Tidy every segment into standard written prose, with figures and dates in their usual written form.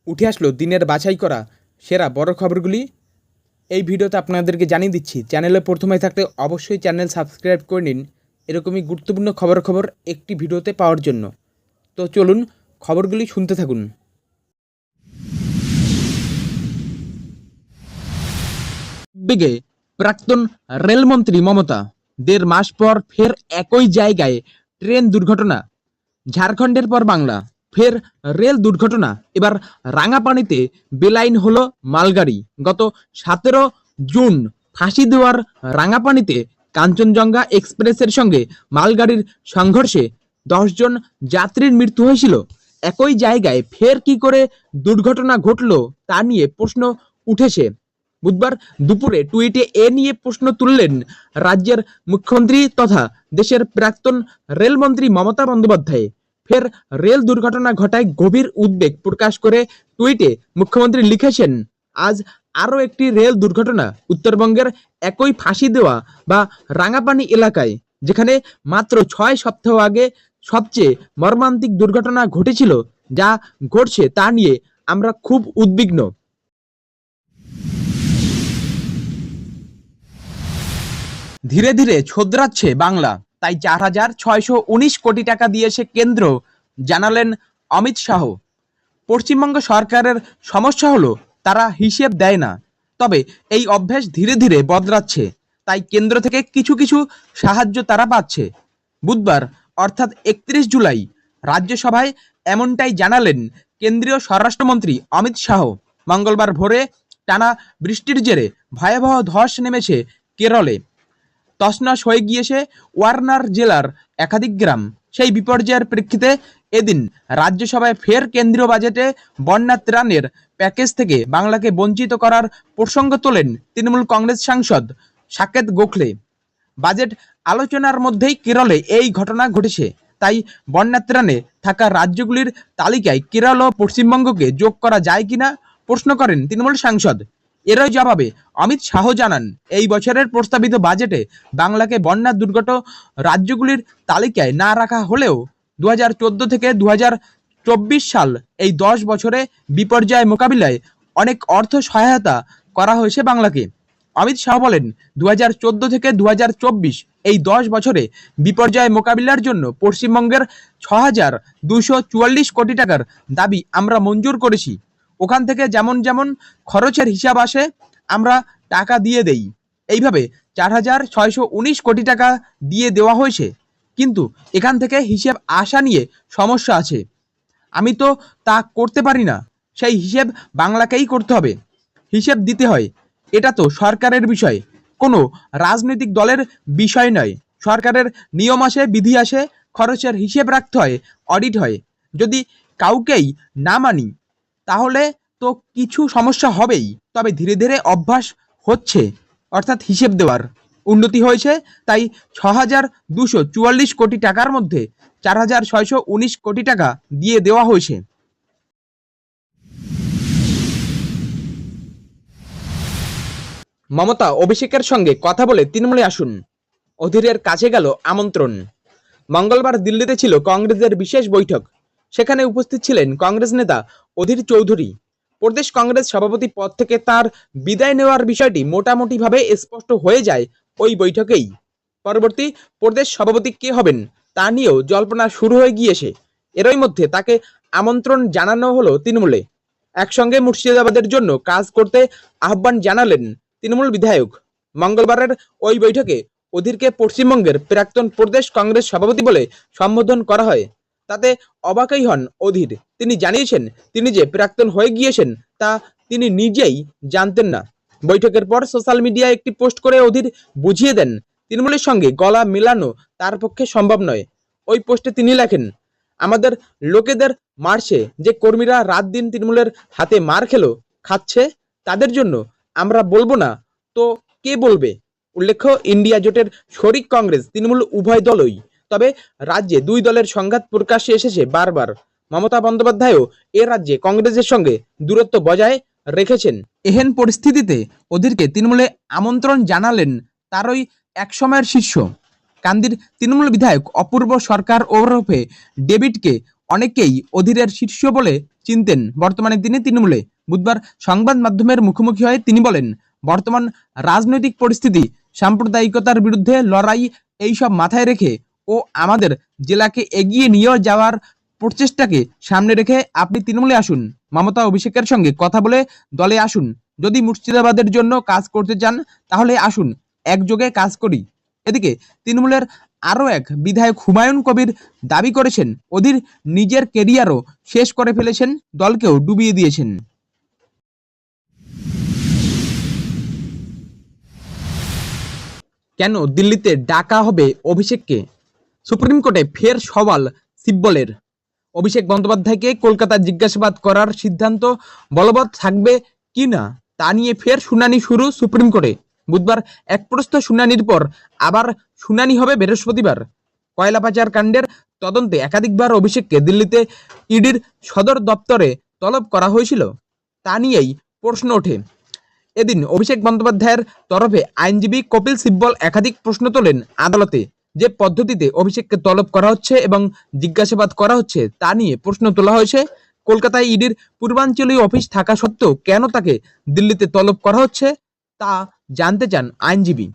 উঠে আসলো দিনের বাছাই করা সেরা বড় খবরগুলি। এই ভিডিওতে আপনাদেরকে জানিয়ে দিচ্ছি, চ্যানেলে প্রথমে থাকলে অবশ্যই চ্যানেল সাবস্ক্রাইব করে নিন এরকমই গুরুত্বপূর্ণ খবর একটি ভিডিওতে পাওয়ার জন্য। তো চলুন খবরগুলি শুনতে থাকুন। বেগে প্রাক্তন রেলমন্ত্রী মমতা, ১.৫ মাস পর ফের একই জায়গায় ট্রেন দুর্ঘটনা। ঝাড়খণ্ডের পর বাংলা, ফের রেল দুর্ঘটনা। এবার রাঙাপানিতে বেলাইন হলো মালগাড়ি। গত ১৭ জুন ফাঁসি দেওয়ার রাঙাপানিতে কাঞ্চনজঙ্ঘা এক্সপ্রেসের সঙ্গে মালগাড়ির সংঘর্ষে ১০ জন যাত্রীর মৃত্যু হয়েছিল। একই জায়গায় ফের কি করে দুর্ঘটনা ঘটল তা নিয়ে প্রশ্ন উঠেছে। বুধবার দুপুরে টুইটে এ নিয়ে প্রশ্ন তুললেন রাজ্যের মুখ্যমন্ত্রী তথা দেশের প্রাক্তন রেলমন্ত্রী মমতা বন্দ্যোপাধ্যায়। ফের রেল দুর্ঘটনা ঘটায় গভীর উদ্বেগ প্রকাশ করে টুইটে মুখ্যমন্ত্রী লিখেছেন, আজ আরও একটি রেল দুর্ঘটনা উত্তরবঙ্গের একই ফাঁসি দেওয়া বা রাঙাপানি এলাকায়, যেখানে মাত্র ৬ সপ্তাহ আগে সবচেয়ে মর্মান্তিক দুর্ঘটনা ঘটেছিল। যা ঘটছে তা নিয়ে আমরা খুব উদ্বিগ্ন। ধীরে ধীরে ছোদ্রাচ্ছে বাংলা, তাই ৪,৬১৯ কোটি টাকা দিয়েছে কেন্দ্র, জানালেন অমিত শাহ। পশ্চিমবঙ্গ সরকারের সমস্যা হলো তারা হিসেব দেয় না, তবে এই অভ্যাস ধীরে ধীরে বদলাচ্ছে, তাই কেন্দ্র থেকে কিছু কিছু সাহায্য তারা পাচ্ছে। বুধবার অর্থাৎ ৩১ জুলাই রাজ্যসভায় এমনটাই জানালেন কেন্দ্রীয় স্বরাষ্ট্রমন্ত্রী অমিত শাহ। মঙ্গলবার ভোরে টানা বৃষ্টির জেরে ভয়াবহ ধস নেমেছে কেরলে। তছনছ হয়ে গিয়েছে ওয়ারনার জেলার একাধিক গ্রাম। সেই বিপর্যয়ের প্রেক্ষিতে এদিন রাজ্যসভায় ফের কেন্দ্রীয় বাজেটে বন্যা ত্রাণের প্যাকেজ থেকে বাংলাকে বঞ্চিত করার প্রসঙ্গ তোলেন তৃণমূল কংগ্রেস সাংসদ সাকেত গোখলে। বাজেট আলোচনার মধ্যেই কেরলে এই ঘটনা ঘটেছে, তাই বন্যা ত্রাণে থাকা রাজ্যগুলির তালিকায় কেরল ও পশ্চিমবঙ্গকে যোগ করা যায় কিনা প্রশ্ন করেন তৃণমূল সাংসদ। এরই জবাবে অমিত শাহ জানান, এই বছরের প্রস্তাবিত বাজেটে বাংলাকে বন্যা দুর্গত রাজ্যগুলির তালিকায় না রাখা হলেও ২০১৪ থেকে ২০২৪ সাল এই ১০ বছরে বিপর্যয় মোকাবিলায় অনেক অর্থ সহায়তা করা হয়েছে বাংলাকে। অমিত শাহ বলেন, ২০১৪ থেকে ২০২৪ এই ১০ বছরে বিপর্যয় মোকাবিলার জন্য পশ্চিমবঙ্গের ৬,২৪৪ কোটি টাকার দাবি আমরা মঞ্জুর করেছি। ওখান থেকে যেমন যেমন খরচের হিসাব আসে আমরা টাকা দিয়ে দেই। এইভাবে ৪,৬১৯ কোটি টাকা দিয়ে দেওয়া হয়েছে, কিন্তু এখান থেকে হিসেব আসা নিয়ে সমস্যা আছে। আমি তো তা করতে পারি না, সেই হিসেব বাংলাকেই করতে হবে, হিসেব দিতে হয়। এটা তো সরকারের বিষয়, কোনো রাজনৈতিক দলের বিষয় নয়। সরকারের নিয়ম আসে, বিধি আসে, খরচের হিসেব রাখতে হয়, অডিট হয়। যদি কাউকেই না মানি তাহলে তো কিছু সমস্যা হবেই, তবে ধীরে ধীরে অভ্যাস হচ্ছে, অর্থাৎ হিসেব দেওয়ার উন্নতি হয়েছে। তাই ৬,২৪৪ কোটি টাকার মধ্যে ৪,৬১৯ কোটি টাকা দিয়ে দেওয়া হয়েছে। মমতা অভিষেকের সঙ্গে কথা বলে তৃণমূলে আসুন, অধীরের কাছে গেল আমন্ত্রণ। মঙ্গলবার দিল্লিতে ছিল কংগ্রেসের বিশেষ বৈঠক। সেখানে উপস্থিত ছিলেন কংগ্রেস নেতা অধীর চৌধুরী। প্রদেশ কংগ্রেস সভাপতি পদ থেকে তার বিদায় নেওয়ার বিষয়টি মোটামুটিভাবে স্পষ্ট হয়ে যায় ওই বৈঠকেই। পরবর্তী প্রদেশ সভাপতি কে হবেন তা নিয়েও জল্পনা শুরু হয়ে গিয়েছে। এরই মধ্যে তাকে আমন্ত্রণ জানানো হলো তৃণমূলে। একসঙ্গে মুর্শিদাবাদের জন্য কাজ করতে আহ্বান জানালেন তৃণমূল বিধায়ক। মঙ্গলবারের ওই বৈঠকে অধীরকে পশ্চিমবঙ্গের প্রাক্তন প্রদেশ কংগ্রেস সভাপতি বলে সম্বোধন করা হয়। তাতে অবাকই হন অধীর। তিনি জানিয়েছেন, তিনি যে প্রাক্তন হয়ে গিয়েছেন তা তিনি নিজেই জানতেন না। বৈঠকের পর সোশ্যাল মিডিয়ায় একটি পোস্ট করে অধীর বুঝিয়ে দেন, তৃণমূলের সঙ্গে গলা মেলানো তার পক্ষে সম্ভব নয়। ওই পোস্টে তিনি লেখেন, আমাদের লোকেদের মারছে যে কর্মীরা রাত দিন তৃণমূলের হাতে মার খাচ্ছে, তাদের জন্য আমরা বলবো না তো কে বলবে? উল্লেখ্য, ইন্ডিয়া জোটের শরিক কংগ্রেস তৃণমূল উভয় দলই, তবে রাজ্যে দুই দলের সংঘাত প্রকাশ্যে এসেছে বারবার। মমতা বন্দ্যোপাধ্যায়ও এ রাজ্যে কংগ্রেসের সঙ্গে দূরত্ব বজায় রেখেছেন। এহেন পরিস্থিতিতে অধীরকে তৃণমূলে আমন্ত্রণ জানালেন তারই একসময়ের শিষ্য কান্দির তৃণমূল বিধায়ক অপূর্ব সরকার ওরফে ডেভিডকে অনেকেই অধীরের শিষ্য বলে চিনতেন, বর্তমানে তিনি তৃণমূলে। বুধবার সংবাদ মাধ্যমের মুখোমুখি হয়ে তিনি বলেন, বর্তমান রাজনৈতিক পরিস্থিতি, সাম্প্রদায়িকতার বিরুদ্ধে লড়াই, এইসব মাথায় রেখে ও আমাদের জেলাকে এগিয়ে নিয়ে যাওয়ার প্রচেষ্টাকে সামনে রেখে আপনি তৃণমূলে আসুন, মমতা অভিষেকের সঙ্গে কথা বলে দলে আসুন। যদি মুর্শিদাবাদের জন্য কাজ করতে চান তাহলে আসুন, একযোগে কাজ করি। এদিকে তৃণমূলের আরও এক বিধায়ক হুমায়ুন কবির দাবি করেছেন, অধীর নিজের কেরিয়ারও শেষ করে ফেলেছেন, দলকেও ডুবিয়ে দিয়েছেন। কেন দিল্লিতে ডাকা হবে অভিষেককে? সুপ্রিম কোর্টে ফের সওয়াল সিব্বলের। অভিষেক বন্দ্যোপাধ্যায়কে কলকাতা জিজ্ঞাসাবাদ করার সিদ্ধান্ত বলবৎ থাকবে কি না তা নিয়ে ফের শুনানি শুরু সুপ্রিম কোর্টে। বুধবার এক প্রস্থ শুনানির পর আবার শুনানি হবে বৃহস্পতিবার। কয়লা পাচার কাণ্ডের তদন্তে একাধিকবার অভিষেককে দিল্লিতে ইডির সদর দপ্তরে তলব করা হয়েছিল, তা নিয়েই প্রশ্ন ওঠে। এদিন অভিষেক বন্দ্যোপাধ্যায়ের তরফে আইনজীবী কপিল সিব্বল একাধিক প্রশ্ন তোলেন আদালতে। যে পদ্ধতিতে অভিষেককে তলব করা হচ্ছে এবং জিজ্ঞাসাবাদ করা হচ্ছে তা নিয়ে প্রশ্ন তোলা হয়েছে। কলকাতায় ইডির পূর্বাঞ্চলীয় অফিস থাকা সত্ত্বেও কেন তাকে দিল্লিতে তলব করা হচ্ছে তা জানতে চান আইনজীবী।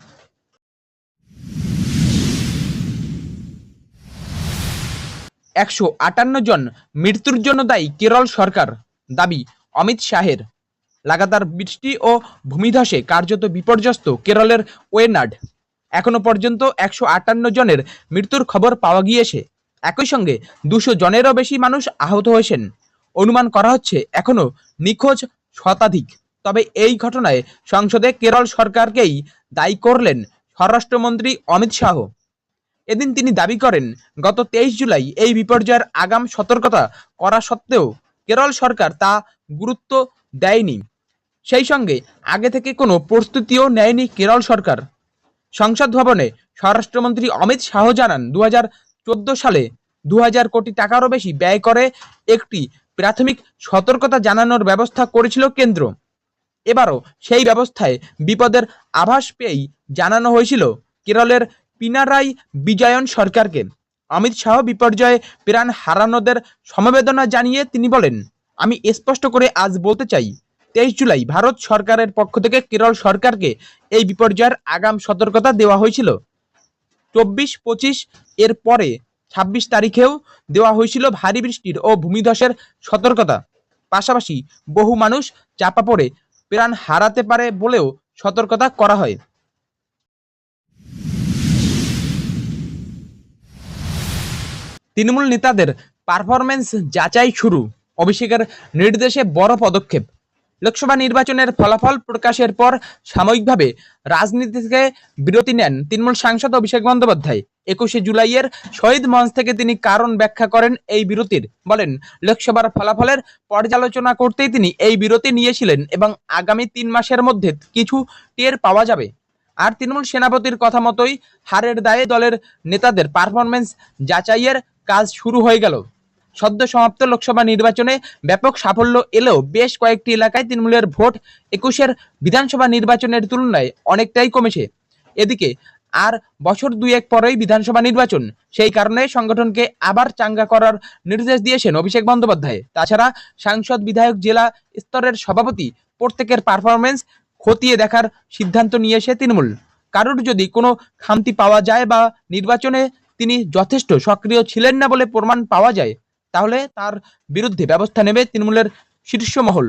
158 জন মৃত্যুর জন্য দায়ী কেরল সরকার, দাবি অমিত শাহের। লাগাতার বৃষ্টি ও ভূমিধসে কার্যত বিপর্যস্ত কেরলের ওয়েনাড। এখনো পর্যন্ত 158 জনের মৃত্যুর খবর পাওয়া গিয়েছে। একই সঙ্গে 200 জনেরও বেশি মানুষ আহত হয়েছেন। অনুমান করা হচ্ছে এখনো নিখোঁজ শতাধিক। তবে এই ঘটনায় সংসদে কেরল সরকারকেই দায়ী করলেন স্বরাষ্ট্রমন্ত্রী অমিত শাহ। এদিন তিনি দাবি করেন, গত 23 জুলাই এই বিপর্যয়ের আগাম সতর্কতা করা সত্ত্বেও কেরল সরকার তা গুরুত্ব দেয়নি। সেই সঙ্গে আগে থেকে কোনো প্রস্তুতিও নেয়নি কেরল সরকার। সংসদ ভবনে স্বরাষ্ট্রমন্ত্রী অমিত শাহ জানান, 2014 সালে 2000 কোটি টাকারও বেশি ব্যয় করে একটি প্রাথমিক সতর্কতা জানানোর ব্যবস্থা করেছিল কেন্দ্র। এবারও সেই ব্যবস্থায় বিপদের আভাস পেয়েই জানানো হয়েছিল কেরলের পিনারাই বিজয়ন সরকারকে। অমিত শাহ বিপর্যয়ে প্রাণ হারানোদের সমবেদনা জানিয়ে তিনি বলেন, আমি স্পষ্ট করে আজ বলতে চাই, 23 জুলাই ভারত সরকারের পক্ষ থেকে কেরল সরকারকে এই বিপর্যয়ের আগাম সতর্কতা দেওয়া হয়েছিল। 24-25 এর পরে 26 তারিখেও দেওয়া হয়েছিল ভারী বৃষ্টির ও ভূমিধসের সতর্কতা। পাশাপাশি বহু মানুষ চাপা পড়ে প্রাণ হারাতে পারে বলেও সতর্কতা করা হয়। তৃণমূল নেতাদের পারফরমেন্স যাচাই শুরু, অভিষেকের নির্দেশে বড় পদক্ষেপ। লোকসভা নির্বাচনের ফলাফল প্রকাশের পর সাময়িকভাবে রাজনীতি থেকে বিরতি নেন তৃণমূল সাংসদ অভিষেক বন্দ্যোপাধ্যায়। 21 জুলাইয়ের শহীদ মঞ্চ থেকে তিনি কারণ ব্যাখ্যা করেন এই বিরতির। বলেন, লোকসভার ফলাফলের পর্যালোচনা করতেই তিনি এই বিরতি নিয়েছিলেন এবং আগামী 3 মাসের মধ্যে কিছু টের পাওয়া যাবে। আর তৃণমূল সেনাপতির কথা মতোই হারের দায়ে দলের নেতাদের পারফরমেন্স যাচাইয়ের কাজ শুরু হয়ে গেল। সদ্য সমাপ্ত লোকসভা নির্বাচনে ব্যাপক সাফল্য এলেও বেশ কয়েকটি এলাকায় তৃণমূলের ভোট 21-এর বিধানসভা নির্বাচনের তুলনায় অনেকটাই কমেছে। এদিকে আর বছর দুয়েক পরেই বিধানসভা নির্বাচন, সেই কারণে সংগঠনকে আবার চাঙ্গা করার নির্দেশ দিয়েছেন অভিষেক বন্দ্যোপাধ্যায়। তাছাড়া সাংসদ, বিধায়ক, জেলা স্তরের সভাপতি প্রত্যেকের পারফরমেন্স খতিয়ে দেখার সিদ্ধান্ত নিয়েছে তৃণমূল। কারোর যদি কোনো খামতি পাওয়া যায় বা নির্বাচনে তিনি যথেষ্ট সক্রিয় ছিলেন না বলে প্রমাণ পাওয়া যায়, তাহলে তার বিরুদ্ধে ব্যবস্থা নেবে তৃণমূলের শীর্ষ মহল।